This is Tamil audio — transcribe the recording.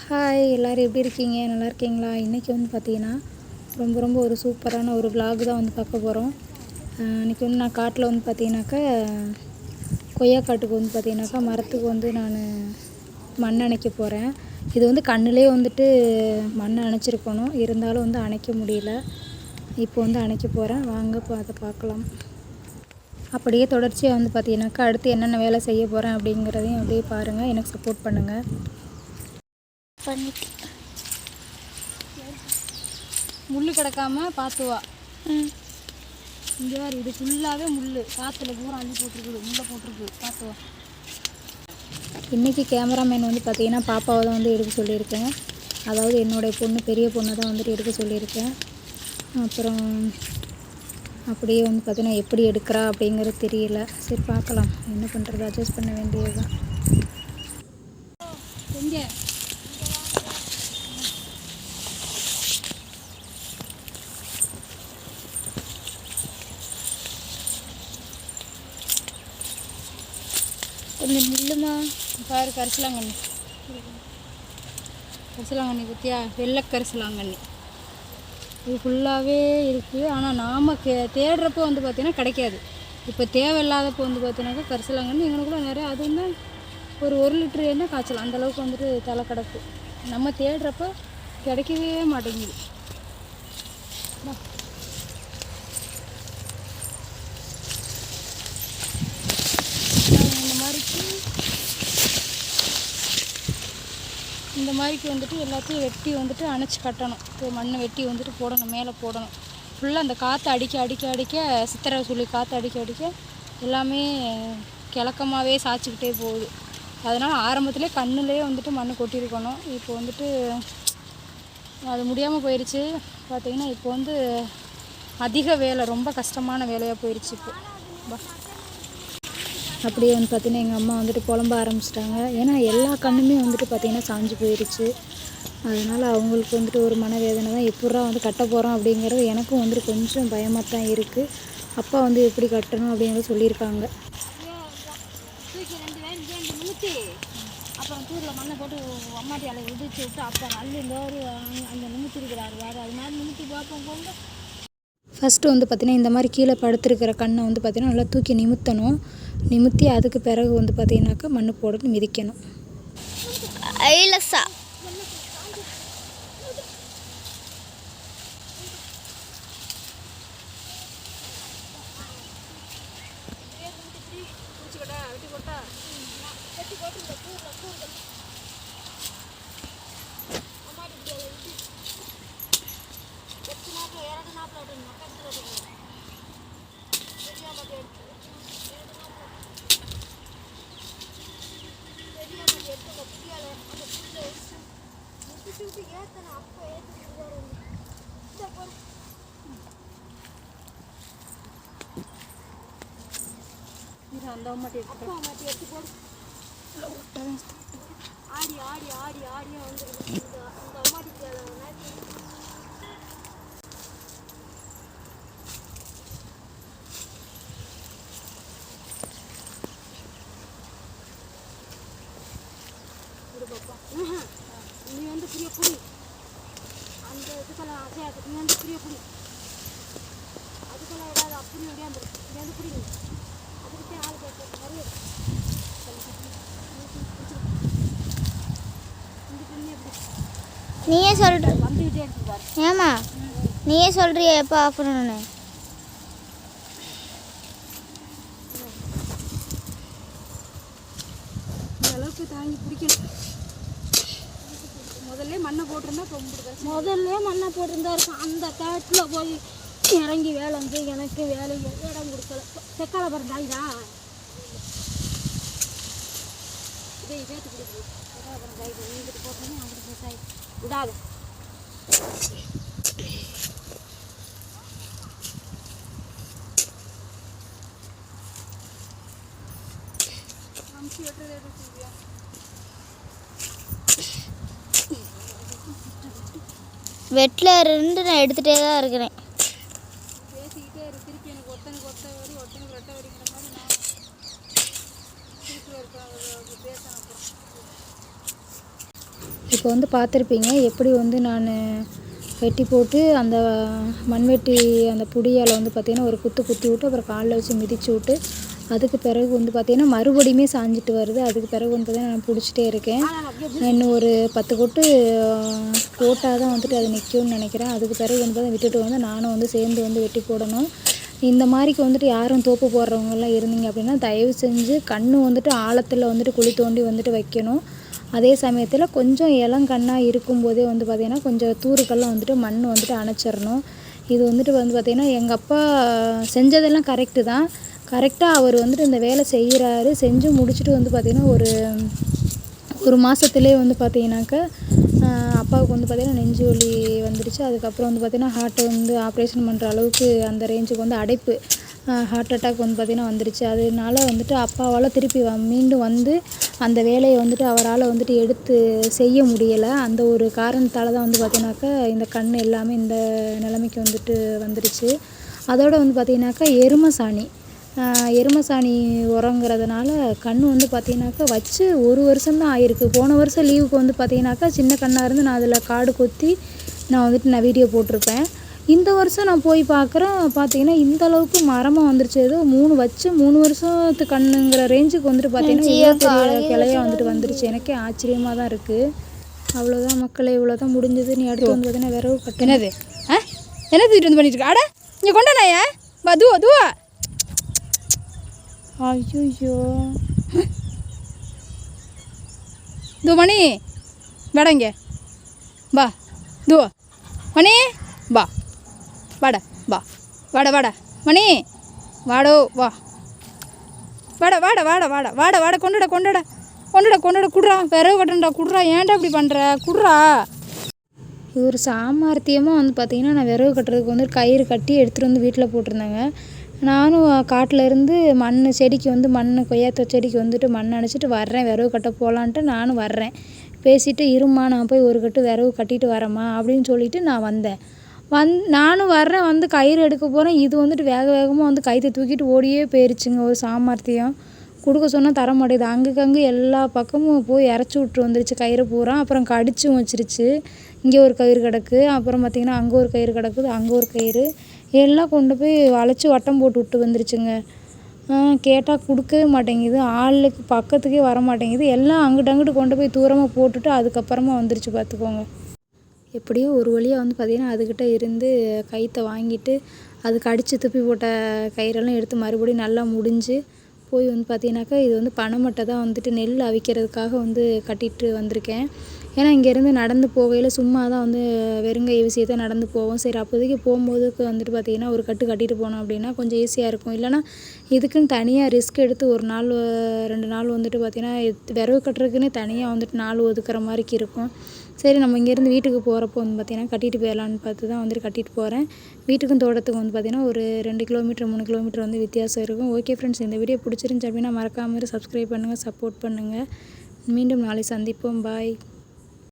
ஹாய் எல்லோரும் எப்படி இருக்கீங்க? நல்லா இருக்கீங்களா? இன்றைக்கி வந்து பார்த்திங்கன்னா ரொம்ப ஒரு சூப்பரான ஒரு vlog தான் வந்து பார்க்க போகிறோம். இன்றைக்கி வந்து நான் காட்டில் வந்து பார்த்திங்கனாக்கா கொய்யாக்காட்டுக்கு வந்து பார்த்திங்கனாக்கா மரத்துக்கு வந்து நான் மண் அணைக்க போகிறேன். இது வந்து கண்ணுலேயே வந்துட்டு மண் அணைச்சிருக்கணும், இருந்தாலும் வந்து அணைக்க முடியல. இப்போ வந்து அணைக்க போகிறேன், வாங்க அதை பார்க்கலாம். அப்படியே தொடர்ச்சியாக வந்து பார்த்திங்கனாக்கா அடுத்து என்னென்ன வேலை செய்ய போகிறேன் அப்படிங்கிறதையும் அப்படியே பாருங்கள், எனக்கு சப்போர்ட் பண்ணுங்கள். முள் கிடக்காம பார்த்துவா. இங்கே வேறு இது ஃபுல்லாகவே முள், காற்றுல பூரா அள்ளி போட்டிருக்குது, முள்ளை போட்டிருக்கு, பார்த்துவா. இன்றைக்கி கேமராமேன் வந்து பார்த்திங்கன்னா பாப்பாவை தான் வந்து எடுக்க சொல்லியிருக்கேன். அதாவது என்னுடைய பொண்ணு, பெரிய பொண்ணை தான் வந்துட்டு எடுக்க சொல்லியிருக்கேன். அப்புறம் அப்படியே வந்து பார்த்திங்கன்னா எப்படி எடுக்கிறா அப்படிங்கிறது தெரியல. சரி பார்க்கலாம், என்ன பண்ணுறது, அட்ஜஸ்ட் பண்ண வேண்டியது தான். எங்கே கொஞ்சம் நில்லுமா பாரு, கரிசலாங்கண்ணி பற்றியா, வெள்ளை கரிசலாங்கண்ணி இது ஃபுல்லாகவே இருக்குது. ஆனால் நாம் தேடுறப்போ வந்து பார்த்திங்கன்னா கிடைக்காது. இப்போ தேவையில்லாதப்போ வந்து பார்த்தீங்கன்னாக்கா கரிசலாங்கண்ணி எங்களுக்குள்ள நிறையா, அது வந்து ஒரு 1 லிட்டரு என்ன காய்ச்சலாம், அந்தளவுக்கு வந்துட்டு தலை கிடக்கு. நம்ம தேடுறப்போ கிடைக்கவே மாட்டேங்குது. இந்த மாதிரிக்கு வந்துட்டு எல்லாத்தையும் வெட்டி வந்துட்டு அணைச்சி கட்டணும். இப்போ மண்ணை வெட்டி வந்துட்டு போடணும், மேலே போடணும். ஃபுல்லாக அந்த காற்று அடிக்க சித்திரை சொல்லி காற்று அடிக்க எல்லாமே கிழக்கமாகவே சாய்ச்சிக்கிட்டே போகுது. அதனால் ஆரம்பத்திலே கண்ணுலேயே வந்துட்டு மண் கொட்டியிருக்கணும். இப்போ வந்துட்டு அது முடியாமல் போயிடுச்சு. பார்த்திங்கன்னா இப்போ வந்து அதிக வேலை, ரொம்ப கஷ்டமான வேலையாக போயிடுச்சு. இப்போ அப்படியே வந்து பார்த்திங்கன்னா எங்கள் அம்மா வந்துட்டு புலம்ப ஆரம்பிச்சிட்டாங்க. ஏன்னா எல்லா கண்ணுமே வந்துட்டு பார்த்திங்கன்னா சாஞ்சு போயிடுச்சு. அதனால் அவங்களுக்கு வந்துட்டு ஒரு மனவேதனை தான். எப்படா வந்து கட்ட போகிறோம் அப்படிங்கிறது எனக்கும் வந்துட்டு கொஞ்சம் பயமாக தான் இருக்குது. அப்பா வந்து எப்படி கட்டணும் அப்படிங்கிறத சொல்லியிருக்காங்க. அப்புறம் தூரில் மண்ணை போட்டு அம்மாட்டி அலை உதிச்சு விட்டு அப்புறம் அள்ளி இந்த ஒரு அந்த நிமித்தி இருக்கிறாரு வேறு, அது மாதிரி நிமித்தி பார்ப்போம் போங்க. ஃபஸ்ட்டு வந்து பார்த்திங்கன்னா இந்த மாதிரி கீழே படுத்துருக்கிற கண்ணை வந்து பார்த்திங்கன்னா நல்லா தூக்கி நிமித்தணும். நிமித்தி அதுக்கு பிறகு வந்து பார்த்திங்கனாக்கா மண் போட்டு மிதிக்கணும். ஐலசா அந்த அம்மாட்டி எடுத்து போடு. ஆடி வந்து அந்த அம்மாட்டி நீ வந்து புரிய புடி, அந்த இதுக்கெல்லாம் ஆசையாது. நீ வந்து புரிய புடி, அதுக்கெல்லாம் விடாது, அப்படி விடாது. நீ வந்து புடி, அதுக்கிட்டே ஆள் போட்டு நிறைய நீயே சொல்ற வந்துக்கிட்டே இருக்குப்பாரு. ஏமா நீயே சொல்றியா எப்போ ஆஃப் பண்ணணும்னு? இந்த அளவுக்கு தாங்கி பிடிக்கணும். முதல்ல மண்ணை போட்டிருந்தா இருக்கும். அந்த காட்டில் போய் இறங்கி வேலை வந்து எனக்கு வேலைக்கு இடம் கொடுக்கல. செக்கால பிறந்தாயிதா இதே சேர்த்து கொடுக்குது. செக்கால பிறந்தாயிது நீங்கிட்டு போட்டோன்னே அங்கிட்டு பேசாயி விடாது. அமுச்சு வெட்டுறது எடுத்துக்கியா? வெட்டில் இருந்து நான் எடுத்துகிட்டே தான் இருக்கிறேன். பேசிக்கிட்டே இருக்கு. திருப்பி எனக்கு ஒருத்தனுக்கு ரெட்டை வரிங்கிற மாதிரி நான் திருப்பி பேசணும். இப்போ வந்து பார்த்துருப்பீங்க எப்படி வந்து நான் வெட்டி போட்டு அந்த மண்வெட்டி அந்த புடியால் வந்து பார்த்திங்கன்னா ஒரு குத்து குத்தி விட்டு அப்புறம் காலில் வச்சு மிதித்து விட்டு அதுக்கு பிறகு வந்து பார்த்திங்கன்னா மறுபடியுமே சாஞ்சிட்டு வருது. அதுக்கு பிறகு வந்து பார்த்திங்கன்னா நான் பிடிச்சிட்டே இருக்கேன். இன்னும் ஒரு 10 கொட்டு போட்டால் தான் வந்துட்டு அது நிற்கும்னு நினைக்கிறேன். அதுக்கு பிறகு வந்து பார்த்தா விட்டுட்டு வந்து நானும் வந்து சேர்ந்து வந்து வெட்டி போடணும். இந்த மாதிரிக்கு வந்துட்டு யாரும் தோப்பு போடுறவங்கலாம் இருந்தீங்க அப்படின்னா தயவு செஞ்சு கன்று வந்துட்டு ஆழத்தில் வந்துட்டு குழி தோண்டி வந்துட்டு வைக்கணும். அதே சமயத்தில் கொஞ்சம் இளங்கன்னாக இருக்கும்போதே வந்து பார்த்திங்கன்னா கொஞ்சம் தூருக்கெல்லாம் வந்துட்டு மண் வந்துட்டு அணைச்சிடணும். இது வந்துட்டு வந்து பார்த்திங்கன்னா எங்கள் அப்பா செஞ்சதெல்லாம் கரெக்டு தான். கரெக்டாக அவர் வந்துட்டு இந்த வேலை செய்கிறாரு. செஞ்சு முடிச்சுட்டு வந்து பார்த்திங்கன்னா ஒரு மாதத்துலேயே வந்து பார்த்திங்கனாக்கா அப்பாவுக்கு வந்து பார்த்திங்கன்னா நெஞ்சு வலி வந்துடுச்சு. அதுக்கப்புறம் வந்து பார்த்திங்கன்னா ஹார்ட்டை வந்து ஆப்ரேஷன் பண்ணுற அளவுக்கு அந்த ரேஞ்சுக்கு வந்து அடைப்பு ஹார்ட் அட்டாக் வந்து பார்த்திங்கன்னா வந்துடுச்சு. அதனால வந்துட்டு அப்பாவால் திருப்பி மீண்டும் வந்து அந்த வேலையை வந்துட்டு அவரால் வந்துட்டு எடுத்து செய்ய முடியலை. அந்த ஒரு காரணத்தால் தான் வந்து பார்த்திங்கனாக்கா இந்த கண் எல்லாமே இந்த நிலைமைக்கு வந்துட்டு வந்துடுச்சு. அதோடு வந்து பார்த்திங்கனாக்கா எருமை சாணி உரங்கிறதுனால கன்று வந்து பார்த்திங்கனாக்கா வச்சு 1 வருஷம்தான் ஆயிருக்கு. போன வருஷம் லீவுக்கு வந்து பார்த்திங்கனாக்கா சின்ன கன்னாக இருந்து நான் அதில் காடு கொத்தி நான் வீடியோ போட்டிருப்பேன். இந்த வருஷம் நான் போய் பார்க்குறேன் பார்த்திங்கன்னா இந்த அளவுக்கு மரமாக வந்துருச்சு. ஏதோ 3 வருஷத்து கன்றுங்கிற ரேஞ்சுக்கு வந்துட்டு பார்த்திங்கன்னா கிளையாக வந்துட்டு வந்துருச்சு. எனக்கே ஆச்சரியமாக தான் இருக்குது. அவ்வளோதான் மக்களே, இவ்வளோதான் முடிஞ்சது. நீ அடுத்து வந்து பார்த்திங்கன்னா விரவு கட்டினது என்ன தூக்கிட்டு வந்து பண்ணிட்டு இருக்கா? இங்கே கொண்டாண்ணா பா துவா ஐயோ மணி வாடா இங்கே பா துவா மணி பா வாடா வாடா மணி வாடோ வா வாடா கொண்டுடா குடுறா விரவு கட்டண்டா குடுறா. ஏன்டா இப்படி பண்ணுற குடுறா. இது ஒரு சாமர்த்தியமாக வந்து பார்த்திங்கன்னா நான் விரவு கட்டுறதுக்கு வந்து கயிறு கட்டி எடுத்துகிட்டு வந்து வீட்டில் போட்டிருந்தேங்க. நானும் காட்டில் இருந்து செடிக்கு வந்து கொய்யாத்த செடிக்கு வந்துட்டு மண் அணைச்சிட்டு வர்றேன். விரவு கட்ட போகலான்ட்டு நானும் வர்றேன். பேசிவிட்டு இரும்மா நான் போய் ஒரு கட்டு விரவு கட்டிட்டு வரேம்மா அப்படின்னு சொல்லிவிட்டு நான் வந்தேன். நானும் வர்றேன். வந்து கயிறு எடுக்க போகிறேன். இது வந்துட்டு வேகமாக வந்து கயிற்றை தூக்கிட்டு ஓடியே போயிருச்சுங்க. ஒரு சாமர்த்தியம். கொடுக்க சொன்னால் தர மாட்டேங்குது. அங்கே எல்லா பக்கமும் போய் இறச்சி விட்டு வந்துருச்சு கயிறு பூரா. அப்புறம் கடிச்சும் வச்சிருச்சு. இங்கே ஒரு கயிறு கிடக்கு, அப்புறம் பார்த்திங்கன்னா அங்கே ஒரு கயிறு கிடக்குது, அங்கே ஒரு கயிறு எல்லாம் கொண்டு போய் வளைச்சி வட்டம் போட்டு விட்டு வந்துருச்சுங்க. கேட்டால் கொடுக்கவே மாட்டேங்குது. ஆளுக்கு பக்கத்துக்கே வர மாட்டேங்குது. எல்லாம் அங்கிட்டு கொண்டு போய் தூரமாக போட்டுட்டு அதுக்கப்புறமா வந்துருச்சு பார்த்துக்கோங்க. எப்படியோ ஒரு வழியாக வந்து பார்த்திங்கன்னா அதுக்கிட்ட இருந்து கயிற்றை வாங்கிட்டு அதுக்கு அடித்து துப்பி போட்ட கயிறெல்லாம் எடுத்து மறுபடியும் நல்லா முடிஞ்சு போய் வந்து பார்த்திங்கனாக்கா இது வந்து பனைமட்டை தான் வந்துட்டு நெல் அவிக்கிறதுக்காக வந்து கட்டிட்டு வந்திருக்கேன். ஏன்னா இங்கேருந்து நடந்து போகையில் சும்மா தான் வந்து வெறுங்கை விஷயத்தை நடந்து போவோம். சரி அப்போதைக்கு போகும்போதுக்கு வந்துட்டு பார்த்திங்கன்னா ஒரு கட்டு கட்டிட்டு போனோம் அப்படின்னா கொஞ்சம் ஈஸியாக இருக்கும். இல்லைனா இதுக்குன்னு தனியாக ரிஸ்க் எடுத்து 1 நாள் 2 நாள் வந்துட்டு பார்த்திங்கன்னா விரவு கட்டுறதுக்குன்னே தனியாக வந்துட்டு நாள் ஒதுக்குற மாதிரிக்கு இருக்கும். சரி நம்ம இங்கேருந்து வீட்டுக்கு போகிறப்போ வந்து பார்த்திங்கன்னா கட்டிட்டு போயிடலான்னு பார்த்து தான் வந்துட்டு கட்டிட்டு போகிறேன். வீட்டுக்கும் தோட்டத்துக்கும் வந்து பார்த்திங்கன்னா ஒரு 2 கிலோமீட்டர் 3 கிலோமீட்டர் வந்து வித்தியாசம் இருக்கும். ஓகே ஃப்ரெண்ட்ஸ், இந்த வீடியோ பிடிச்சிருந்துச்சு அப்படின்னா மறக்காமல் சப்ஸ்கிரைப் பண்ணுங்கள், சப்போர்ட் பண்ணுங்கள். மீண்டும் நாளை சந்திப்போம். பாய்.